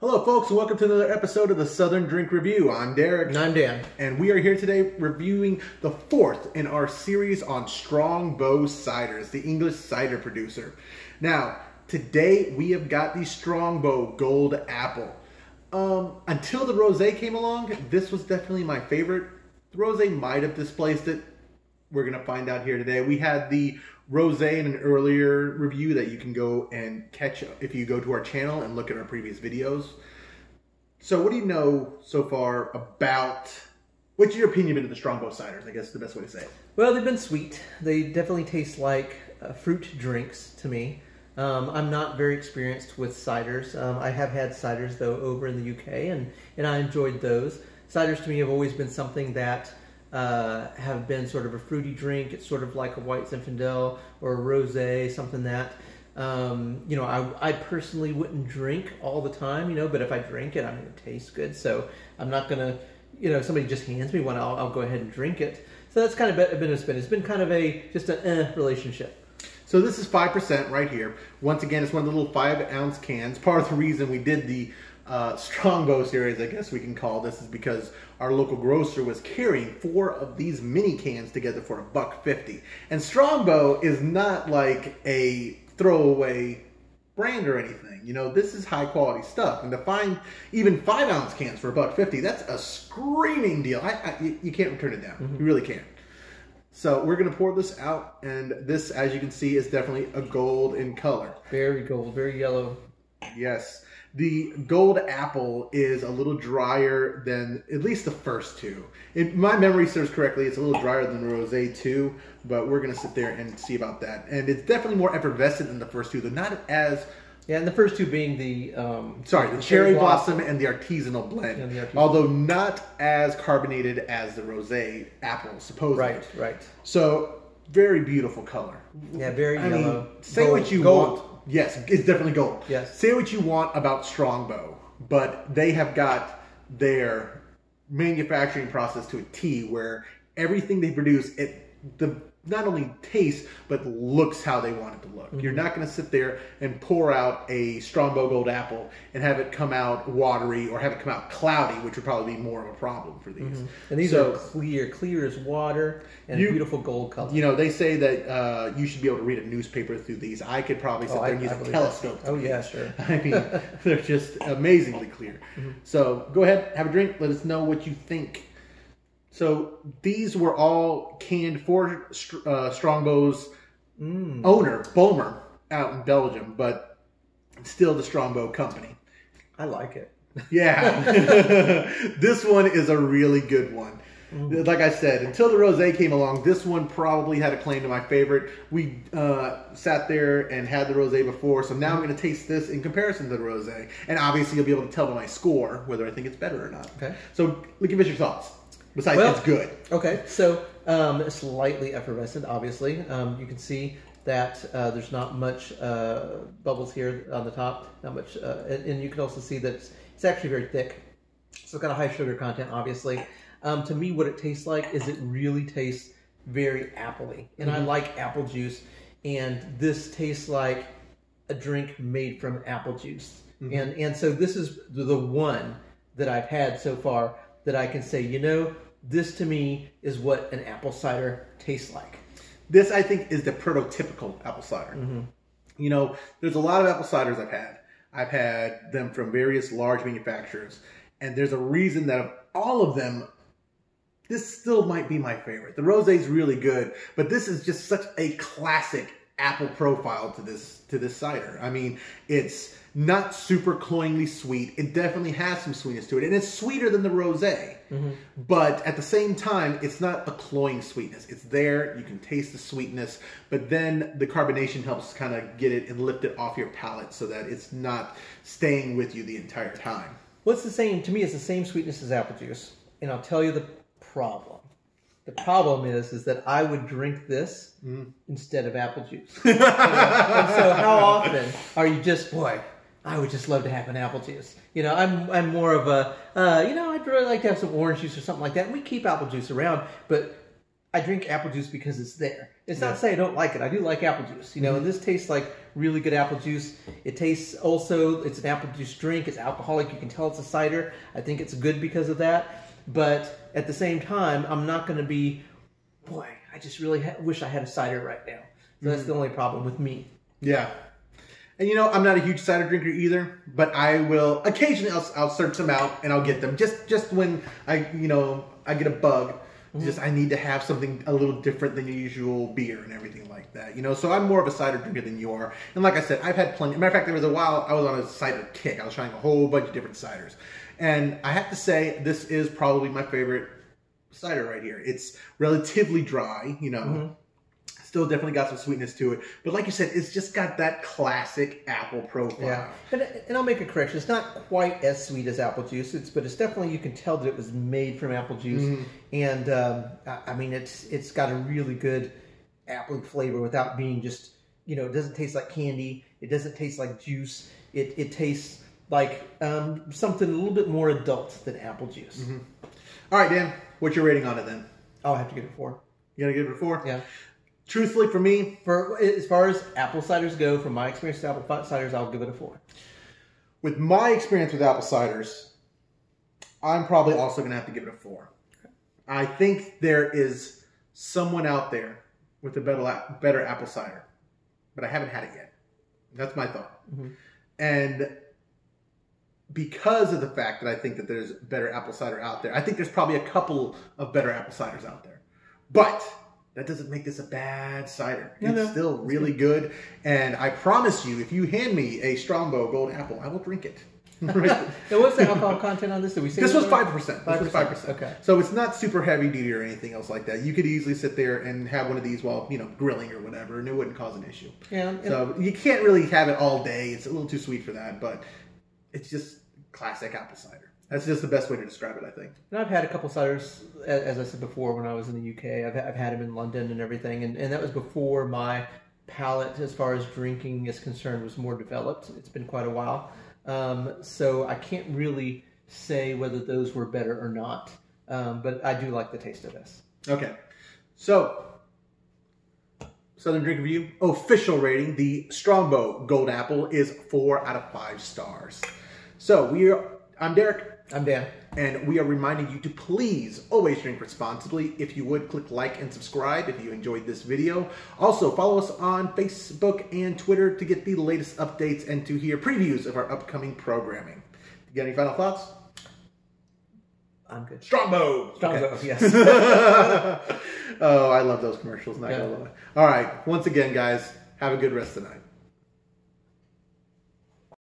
Hello folks and welcome to another episode of the Southern Drink Review. I'm Derek. And I'm Dan. And we are here today reviewing the fourth in our series on Strongbow ciders, the English cider producer. Now, today we have got the Strongbow Gold Apple. Until the Rosé came along, this was definitely my favorite. The Rosé might have displaced it. We're going to find out here today. We had the Rosé in an earlier review that you can go and catch if you go to our channel and look at our previous videos. So what do you know so far about, what's your opinion been of the Strongbow ciders? I guess is the best way to say it. Well, they've been sweet. They definitely taste like fruit drinks to me. I'm not very experienced with ciders. I have had ciders though over in the UK and I enjoyed those. Ciders to me have always been something that have been sort of a fruity drink. It's sort of like a white Zinfandel or a rosé, something that, you know, I personally wouldn't drink all the time, you know, but if I drink it, I mean, it tastes good. So I'm not going to, you know, if somebody just hands me one, I'll go ahead and drink it. So that's kind of been a spin. It's been kind of just an relationship. So this is 5% right here. Once again, it's one of the little 5-ounce cans. Part of the reason we did the Strongbow series, I guess we can call this, is because our local grocer was carrying 4 of these mini cans together for $1.50. And Strongbow is not like a throwaway brand or anything. You know, this is high quality stuff. And to find even 5-ounce cans for $1.50, that's a screaming deal. You can't return it down. Mm-hmm. You really can't. So we're going to pour this out, and this, as you can see, is definitely a gold in color. Very gold, very yellow. Yes. The gold apple is a little drier than at least the first two. If my memory serves correctly, it's a little drier than the Rosé too, but we're going to sit there and see about that. And it's definitely more effervescent than the first two, though not as... Yeah, and the first two being the... the cherry blossom and the artisanal blend. Yeah, the artisanal. Although not as carbonated as the Rosé apple, supposedly. Right, right. So, very beautiful color. Yeah, very yellow. Mean, say gold, what you gold. want. Yes, it's definitely gold. Yes. Say what you want about Strongbow, but they have got their manufacturing process to a T where everything they produce, not only tastes, but looks how they want it to look. Mm-hmm. You're not going to sit there and pour out a Strongbow Gold Apple and have it come out watery or have it come out cloudy, which would probably be more of a problem for these. Mm-hmm. And these are clear as water, and a beautiful gold color. You know, they say that you should be able to read a newspaper through these. I could probably sit there and use a telescope. Oh, yeah, sure. I mean, they're just amazingly clear. Mm-hmm. So go ahead, have a drink. Let us know what you think. So these were all canned for Strongbow's owner, Bulmer, out in Belgium, but still the Strongbow company. I like it. Yeah. This one is a really good one. Like I said, until the Rosé came along, this one probably had a claim to my favorite. We sat there and had the Rosé before, so now I'm going to taste this in comparison to the Rosé. And obviously you'll be able to tell by my score whether I think it's better or not. Okay. So give us your thoughts. Besides, it's good. Okay, so slightly effervescent, obviously. You can see that there's not much bubbles here on the top, not much, and you can also see that it's actually very thick. So it's got a high sugar content, obviously. To me, what it tastes like is it really tastes very appley, and I like apple juice, and this tastes like a drink made from apple juice. And so this is the one that I've had so far that I can say, you know, this to me is what an apple cider tastes like. This, I think, is the prototypical apple cider. You know, there's a lot of apple ciders I've had. I've had them from various large manufacturers, and there's a reason that of all of them, this still might be my favorite. The Rosé is really good, but this is just such a classic apple profile to this cider. I mean, it's not super cloyingly sweet. It definitely has some sweetness to it, and it's sweeter than the Rosé. But at the same time, it's not a cloying sweetness. It's there. You can taste the sweetness, but then the carbonation helps kind of get it and lift it off your palate so that it's not staying with you the entire time. Well, it's the same. To me, it's the same sweetness as apple juice, and I'll tell you the problem. The problem is that I would drink this instead of apple juice. And so how often are you just, boy, I would just love to have an apple juice. You know, I'm more of a, you know, I'd really like to have some orange juice or something like that. We keep apple juice around, but I drink apple juice because it's there. It's not to say I don't like it. I do like apple juice, you know, and this tastes like really good apple juice. It tastes also, it's an apple juice drink. It's alcoholic. You can tell it's a cider. I think it's good because of that. But at the same time, I'm not going to be, boy, I just really wish I had a cider right now. So that's the only problem with me. Yeah. And you know, I'm not a huge cider drinker either, but I will occasionally I'll search them out and I'll get them just when I get a bug. Just I need to have something a little different than your usual beer and everything like that, you know. So I'm more of a cider drinker than you are. And like I said, I've had plenty. Matter of fact, there was a while I was on a cider kick. I was trying a whole bunch of different ciders, and I have to say this is probably my favorite cider right here. It's relatively dry, you know. Still definitely got some sweetness to it. But like you said, it's just got that classic apple profile. Yeah. And I'll make a correction. It's not quite as sweet as apple juice, but it's definitely, you can tell that it was made from apple juice. And I mean, it's got a really good apple flavor without being just, you know, it doesn't taste like candy. It doesn't taste like juice. It tastes like something a little bit more adult than apple juice. All right, Dan, what's your rating on it then? I'll have to give it a 4. You gotta give it a 4? Yeah. Truthfully, for me, as far as apple ciders go, from my experience with apple ciders, I'll give it a 4. With my experience with apple ciders, I'm probably also going to have to give it a 4. Okay. I think there is someone out there with a better apple cider, but I haven't had it yet. That's my thought. And because of the fact that I think that there's better apple cider out there, I think there's probably a couple of better apple ciders out there. But that doesn't make this a bad cider. It's still really good. And I promise you, if you hand me a Strongbow Gold Apple, I will drink it. Right? Now, what's the alcohol content on this? Did we say this was 5%. This was 5%. Okay. So it's not super heavy duty or anything else like that. You could easily sit there and have one of these while, you know, grilling or whatever, and it wouldn't cause an issue. Yeah. So you can't really have it all day. It's a little too sweet for that, but it's just classic apple cider. That's just the best way to describe it, I think. And I've had a couple ciders, as I said before, when I was in the UK. I've had them in London and everything, and that was before my palate, as far as drinking is concerned, was more developed. It's been quite a while. So I can't really say whether those were better or not, but I do like the taste of this. Okay. So, Southern Drink Review official rating, the Strongbow Gold Apple is 4 out of 5 stars. So I'm Derek. I'm Dan. And we are reminding you to please always drink responsibly. If you would, click like and subscribe if you enjoyed this video. Also, follow us on Facebook and Twitter to get the latest updates and to hear previews of our upcoming programming. You got any final thoughts? I'm good. Strongbow! Strongbow, okay. Yes. Oh, I love those commercials. Not gonna lie. All right. Once again, guys, have a good rest of the night.